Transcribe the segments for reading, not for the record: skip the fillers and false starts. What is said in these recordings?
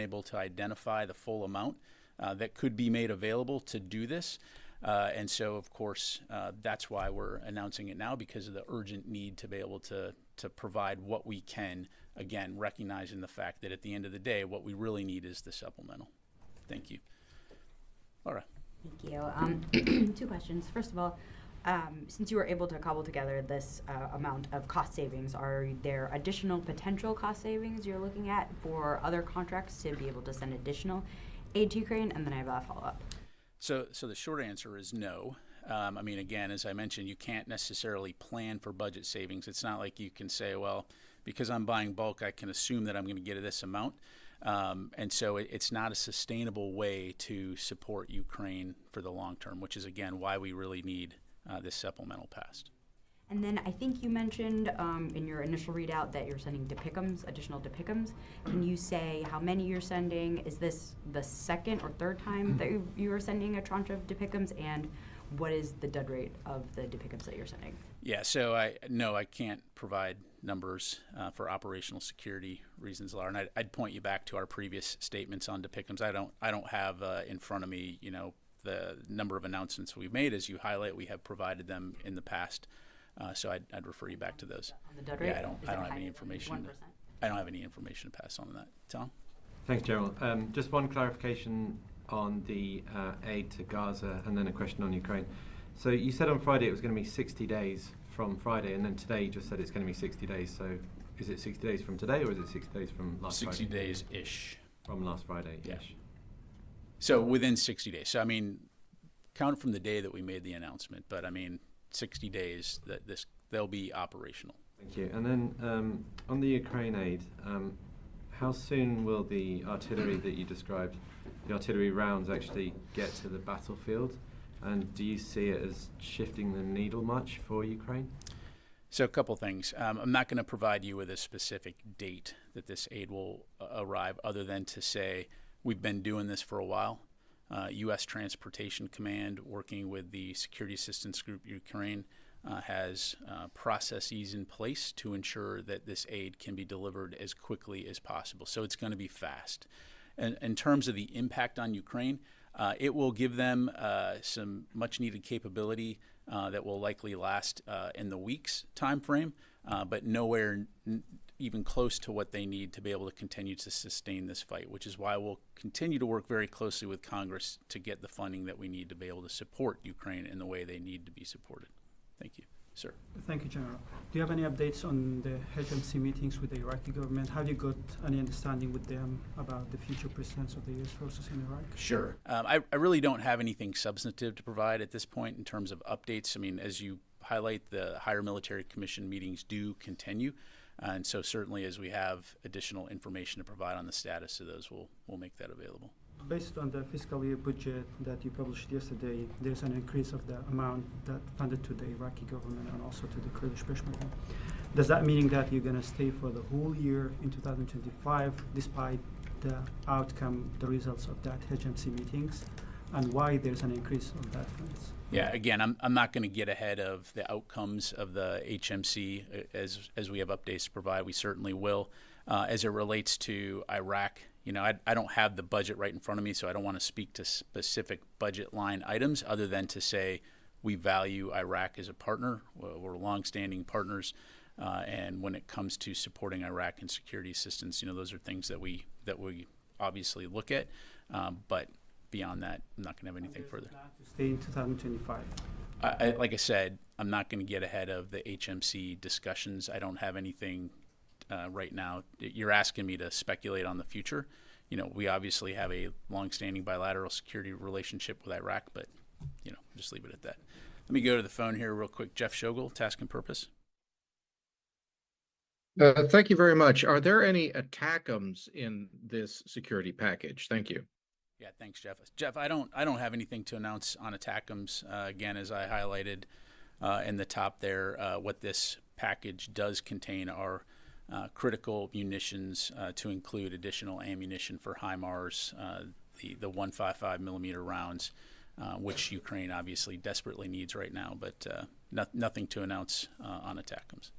able to identify the full amount that could be made available to do this. And so, of course, that's why we're announcing it now, because of the urgent need to be able to provide what we can, again, recognizing the fact that at the end of the day, what we really need is the supplemental. Thank you. Laura. Thank you. Two questions. First of all, since you were able to cobble together this amount of cost savings, are there additional potential cost savings you're looking at for other contracts to be able to send additional aid to Ukraine? And then I have a follow-up. So the short answer is no. I mean, again, as I mentioned, you can't necessarily plan for budget savings. It's not like you can say, well, because I'm buying bulk, I can assume that I'm going to get this amount. And so it's not a sustainable way to support Ukraine for the long term, which is, again, why we really need this supplemental passed. And then I think you mentioned in your initial readout that you're sending DPICMs, additional DPICMs. Can you say how many you're sending? Is this the second or third time that you are sending a tranche of DPICMs? And what is the dud rate of the DPICMs that you're sending? Yeah, so I can't provide numbers for operational security reasons, Laura. And I'd point you back to our previous statements on DPICMs. I don't have in front of me, the number of announcements we've made. As you highlight, we have provided them in the past. So I'd refer you back to those. On the dud rate? Yeah, I don't have any information. 1%? I don't have any information to pass on that. Tom? Thanks, Gerald. Just one clarification on the aid to Gaza, and then a question on Ukraine. So you said on Friday it was going to be 60 days from Friday, and then today you just said it's going to be 60 days. So is it 60 days from today, or is it 60 days from last Friday? 60 days-ish. From last Friday-ish. Yeah. So within 60 days. So, I mean, count from the day that we made the announcement, but, I mean, 60 days that they'll be operational. Thank you. And then on the Ukraine aid, how soon will the artillery that you described, the artillery rounds, actually get to the battlefield? And do you see it as shifting the needle much for Ukraine? So a couple things. I'm not going to provide you with a specific date that this aid will arrive, other than to say we've been doing this for a while. U.S. Transportation Command, working with the Security Assistance Group Ukraine, has processes in place to ensure that this aid can be delivered as quickly as possible. So it's going to be fast. And in terms of the impact on Ukraine, it will give them some much-needed capability that will likely last in the weeks time frame, but nowhere even close to what they need to be able to continue to sustain this fight, which is why we'll continue to work very closely with Congress to get the funding that we need to be able to support Ukraine in the way they need to be supported. Thank you. Sir. Thank you, General. Do you have any updates on the HMC meetings with the Iraqi government? Have you got any understanding with them about the future presence of the U.S. forces in Iraq? Sure. I really don't have anything substantive to provide at this point in terms of updates. I mean, as you highlight, the higher military commission meetings do continue. And so certainly as we have additional information to provide on the status of those, we'll make that available. Based on the fiscal year budget that you published yesterday, there's an increase of the amount that funded to the Iraqi government and also to the Kurdish Peshmerga. Does that mean that you're going to stay for the whole year in 2025, despite the outcome, the results of that HMC meetings, and why there's an increase on that front? Yeah, again, I'm not going to get ahead of the outcomes of the HMC as we have updates to provide. We certainly will. As it relates to Iraq, I don't have the budget right in front of me, so I don't want to speak to specific budget line items other than to say we value Iraq as a partner. We're longstanding partners, and when it comes to supporting Iraq and security assistance, those are things that we obviously look at, but beyond that, I'm not going to have anything further. To stay in 2025. Like I said, I'm not going to get ahead of the HMC discussions. I don't have anything right now. You're asking me to speculate on the future. We obviously have a long-standing bilateral security relationship with Iraq, but just leave it at that. Let me go to the phone here real quick. Jeff Shogel, Task and Purpose. Thank you very much. Are there any ATACMs in this security package? Thank you. Yeah, thanks, Jeff. Jeff, I don't have anything to announce on ATACMs. Again, as I highlighted in the top there, what this package does contain are critical munitions to include additional ammunition for HIMARS, the 155 millimeter rounds, which Ukraine obviously desperately needs right now, but nothing to announce on ATACMs.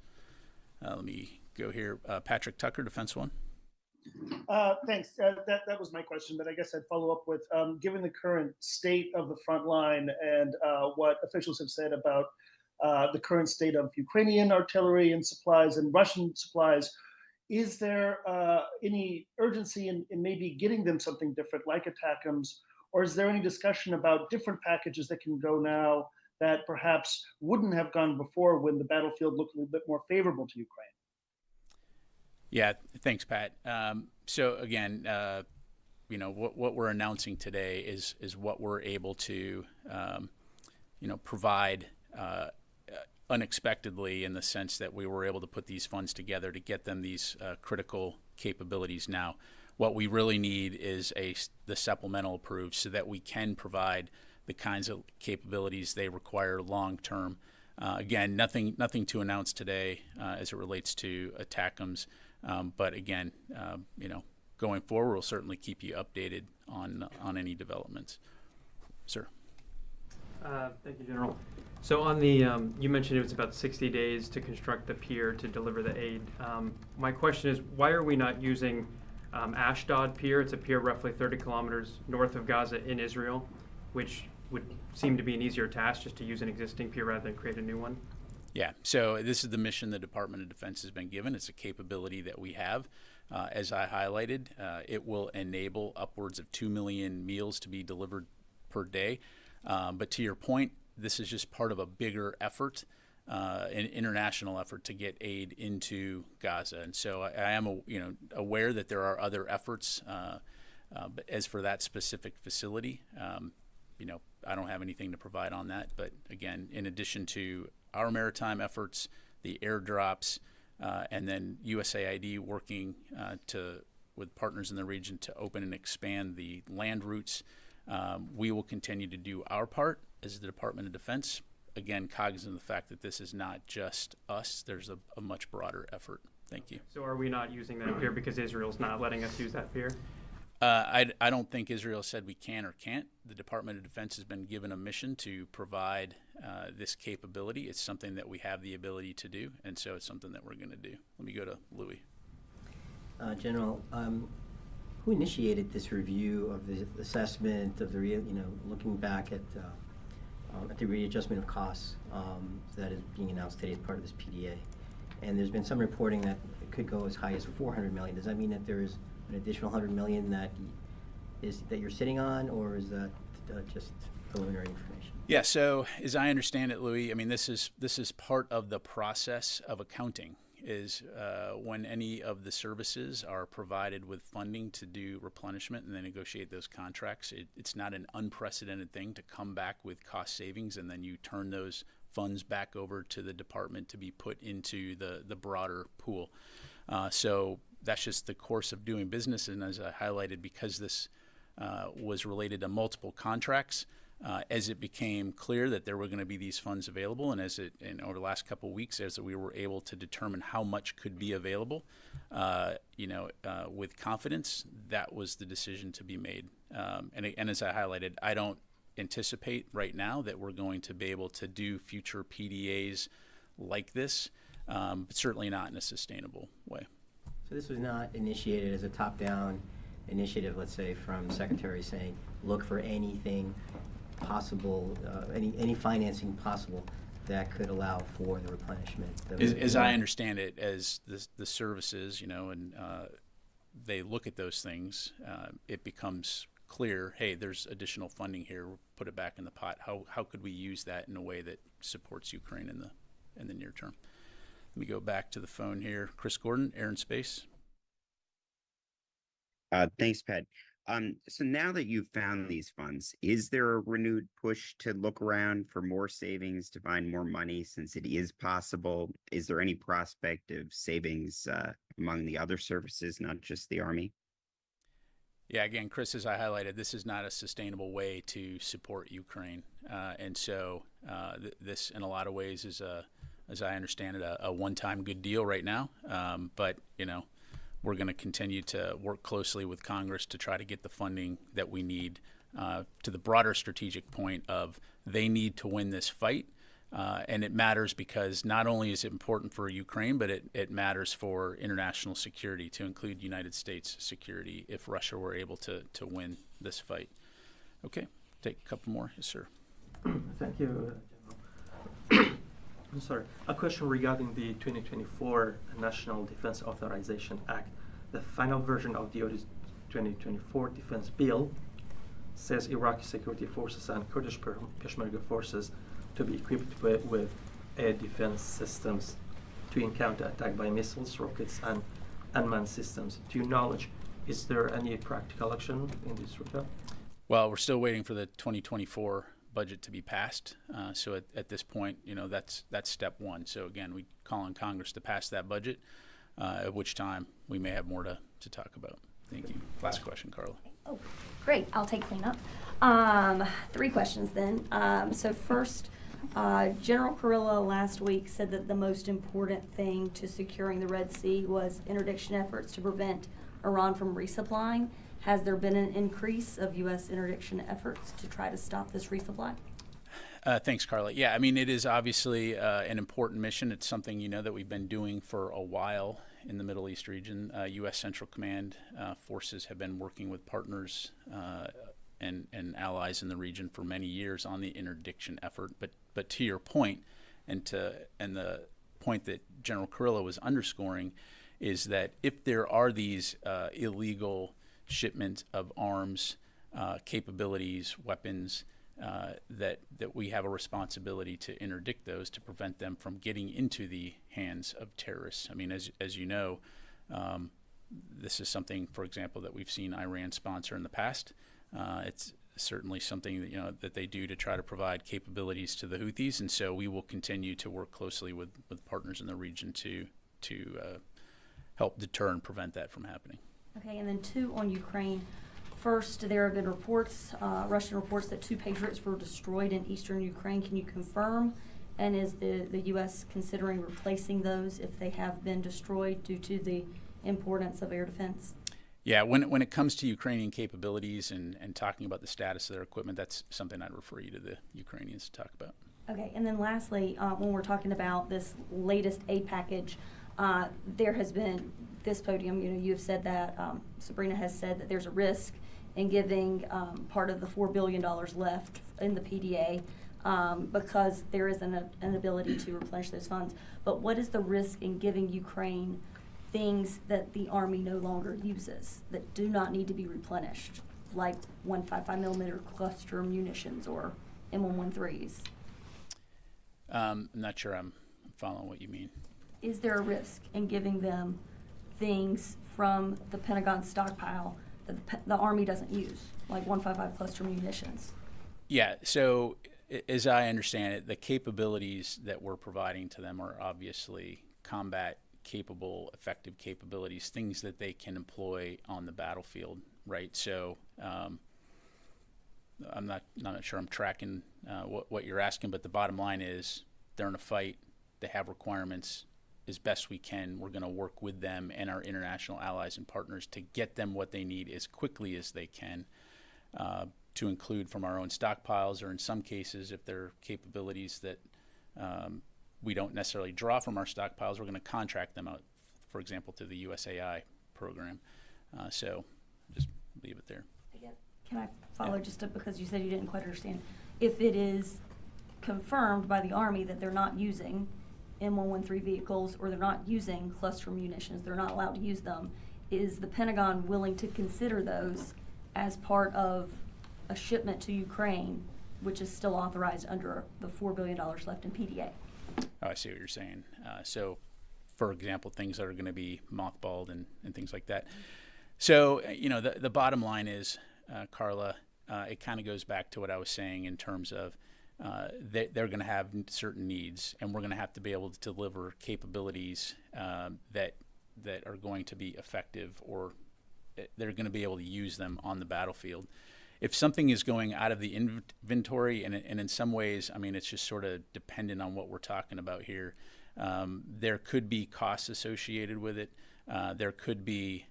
Let me go here. Patrick Tucker, Defense One. Thanks. That was my question, but I guess I'd follow up with, given the current state of the front line and what officials have said about the current state of Ukrainian artillery and supplies and Russian supplies, is there any urgency in maybe getting them something different like ATACMS, or is there any discussion about different packages that can go now that perhaps wouldn't have gone before when the battlefield looked a little bit more favorable to Ukraine? Yeah, thanks, Pat. So again, what we're announcing today is what we're able to, provide unexpectedly, in the sense that we were able to put these funds together to get them these critical capabilities now. What we really need is the supplemental approved so that we can provide the kinds of capabilities they require long term. Again, nothing to announce today as it relates to ATACMS. But again, going forward, we'll certainly keep you updated on any developments. Sir. Thank you, General. So on the, you mentioned it was about 60 days to construct the pier to deliver the aid. My question is, why are we not using Ashdod Pier? It's a pier roughly 30 kilometers north of Gaza in Israel, which would seem to be an easier task, just to use an existing pier rather than create a new one. Yeah, so this is the mission the Department of Defense has been given. It's a capability that we have. As I highlighted, it will enable upwards of 2 million meals to be delivered per day. But to your point, this is just part of a bigger effort, an international effort to get aid into Gaza. And so I am aware that there are other efforts. But as for that specific facility, I don't have anything to provide on that. But again, in addition to our maritime efforts, the airdrops, and then USAID working with partners in the region to open and expand the land routes, we will continue to do our part as the Department of Defense. Again, cognizant of the fact that this is not just us. There's a much broader effort. Thank you. So are we not using that pier because Israel's not letting us use that pier? I don't think Israel said we can or can't. The Department of Defense has been given a mission to provide this capability. It's something that we have the ability to do, and so it's something that we're going to do. Let me go to Louis. General, who initiated this review of the assessment of the looking back at the readjustment of costs that is being announced today as part of this PDA? And there's been some reporting that it could go as high as $400 million. Does that mean that there is an additional $100 million that you're sitting on, or is that just preliminary information? Yeah. So as I understand it, Louis, I mean this is part of the process of accounting. Is when any of the services are provided with funding to do replenishment and then negotiate those contracts. It's not an unprecedented thing to come back with cost savings and then you turn those funds back over to the department to be put into the broader pool. So that's just the course of doing business. And as I highlighted, because this was related to multiple contracts, as it became clear that there were going to be these funds available, and over the last couple of weeks, as we were able to determine how much could be available, with confidence, that was the decision to be made. And as I highlighted, I don't anticipate right now that we're going to be able to do future PDAs like this, but certainly not in a sustainable way. So this was not initiated as a top-down initiative, let's say, from the Secretary saying, look for anything possible, any financing possible that could allow for the replenishment. As I understand it, as the services, and they look at those things, it becomes clear, hey, there's additional funding here, we'll put it back in the pot. How could we use that in a way that supports Ukraine in the near term? Let me go back to the phone here. Chris Gordon, Air and Space. Thanks, Pat. So now that you've found these funds, is there a renewed push to look around for more savings, to find more money, since it is possible? Is there any prospect of savings among the other services, not just the Army? Yeah, again, Chris, as I highlighted, this is not a sustainable way to support Ukraine. And so this, in a lot of ways, is, as I understand it, a one-time good deal right now. But, we're going to continue to work closely with Congress to try to get the funding that we need to the broader strategic point of they need to win this fight. And it matters because not only is it important for Ukraine, but it matters for international security, to include United States security, if Russia were able to win this fight. Okay, take a couple more. Yes, sir. Thank you, General. I'm sorry. A question regarding the 2024 National Defense Authorization Act. The final version of the 2024 Defense Bill says Iraqi security forces and Kurdish Peshmerga forces to be equipped with air defense systems to encounter attack by missiles, rockets, and unmanned systems. To your knowledge, is there any practical action in this regard? Well, we're still waiting for the 2024 budget to be passed. So at this point, that's step one. So again, we call on Congress to pass that budget, at which time we may have more to talk about. Thank you. Last question, Carla. Oh, great. I'll take cleanup. 3 questions then. So first, General Kurilla last week said that the most important thing to securing the Red Sea was interdiction efforts to prevent Iran from resupplying. Has there been an increase of U.S. interdiction efforts to try to stop this resupply? Thanks, Carla. Yeah, I mean, it is obviously an important mission. It's something, that we've been doing for a while in the Middle East region. U.S. Central Command forces have been working with partners and allies in the region for many years on the interdiction effort. But to your point, and the point that General Kurilla was underscoring, is that if there are these illegal shipments of arms, capabilities, weapons, that we have a responsibility to interdict those, to prevent them from getting into the hands of terrorists. I mean, as you know, this is something, for example, that we've seen Iran sponsor in the past. It's certainly something that that they do to try to provide capabilities to the Houthis, and so we will continue to work closely with partners in the region to help deter and prevent that from happening. Okay, and then 2 on Ukraine. First, there have been reports, Russian reports, that 2 Patriots were destroyed in eastern Ukraine. Can you confirm? And is the U.S. considering replacing those if they have been destroyed due to the importance of air defense? Yeah, when it comes to Ukrainian capabilities and talking about the status of their equipment, that's something I'd refer you to the Ukrainians to talk about. Okay, and then lastly, when we're talking about this latest aid package, there has been this podium, you have said that, Sabrina has said that there's a risk in giving part of the $4 billion left in the PDA because there is an ability to replenish those funds. But what is the risk in giving Ukraine things that the Army no longer uses that do not need to be replenished, like 155 millimeter cluster munitions or M113s? I'm not sure I'm following what you mean. Is there a risk in giving them things from the Pentagon stockpile that the Army doesn't use, like 155 cluster munitions? Yeah, so as I understand it, the capabilities that we're providing to them are obviously combat capable, effective capabilities, things that they can employ on the battlefield, right? So I'm not sure I'm tracking what you're asking, but the bottom line is they're in a fight, they have requirements. As best we can, we're going to work with them and our international allies and partners to get them what they need as quickly as they can, to include from our own stockpiles, or in some cases, if there are capabilities that we don't necessarily draw from our stockpiles, we're going to contract them out, for example, to the USAI program. So just leave it there. Can I follow because you said you didn't quite understand? If it is confirmed by the Army that they're not using M113 vehicles, or they're not using cluster munitions, they're not allowed to use them, is the Pentagon willing to consider those as part of a shipment to Ukraine, which is still authorized under the $4 billion left in PDA? Oh, I see what you're saying. So, for example, things that are going to be mothballed and things like that. So, the bottom line is, Carla, it kind of goes back to what I was saying in terms of they're going to have certain needs, and we're going to have to be able to deliver capabilities that are going to be effective, or they're going to be able to use them on the battlefield. If something is going out of the inventory, and in some ways, I mean, it's just sort of dependent on what we're talking about here. There could be costs associated with it. There could be,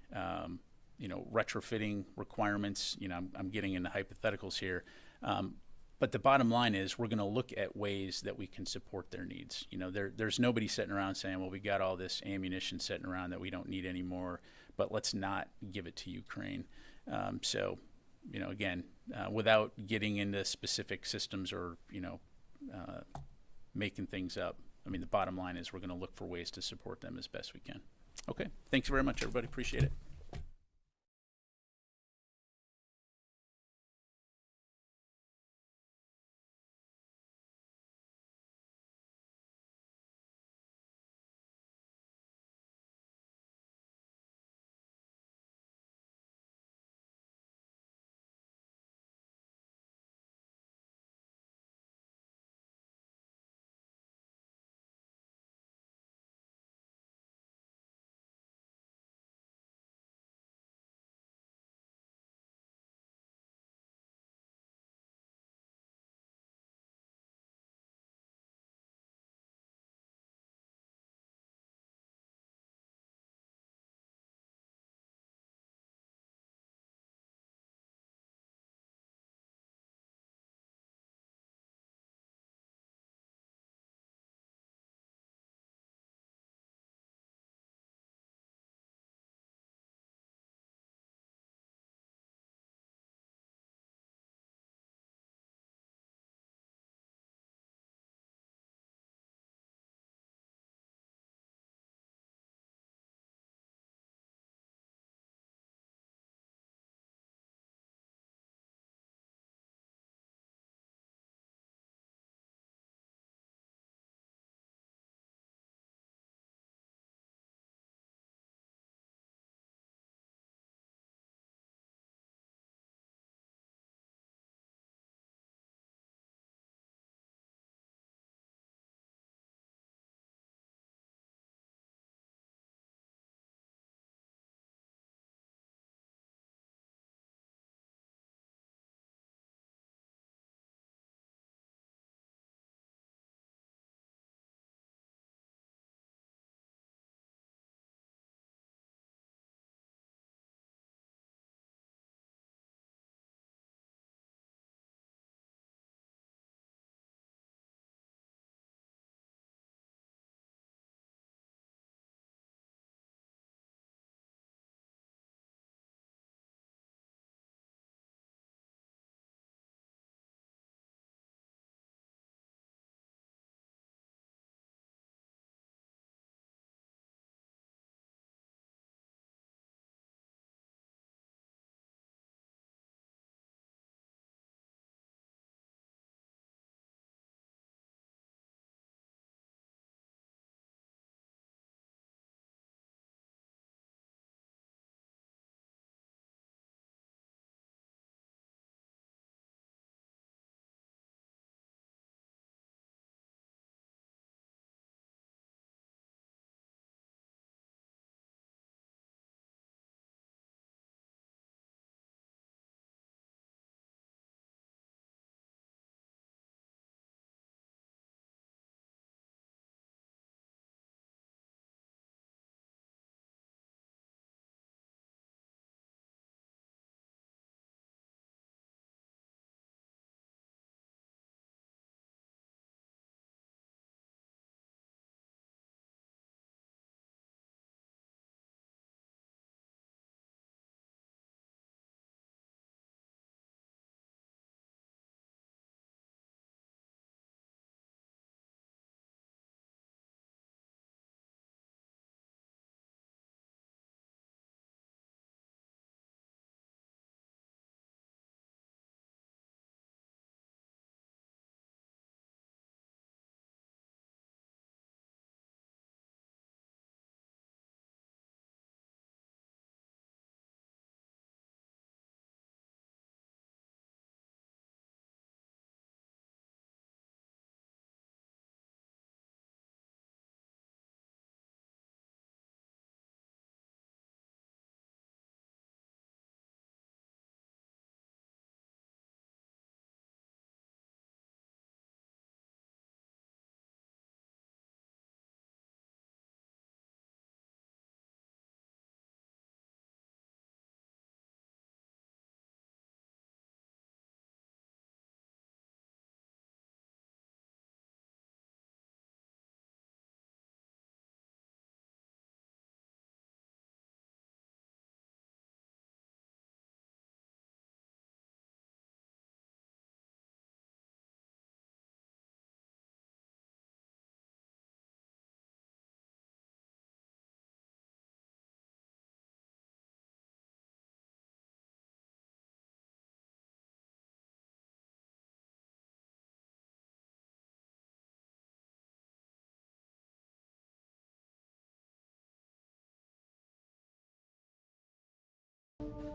retrofitting requirements. I'm getting into hypotheticals here. But the bottom line is we're going to look at ways that we can support their needs. You know, there's nobody sitting around saying, well, we got all this ammunition sitting around that we don't need anymore, but let's not give it to Ukraine. So, you know, again, without getting into specific systems or, you know, making things up, I mean, the bottom line is we're going to look for ways to support them as best we can. Okay. Thanks very much, everybody. Appreciate it.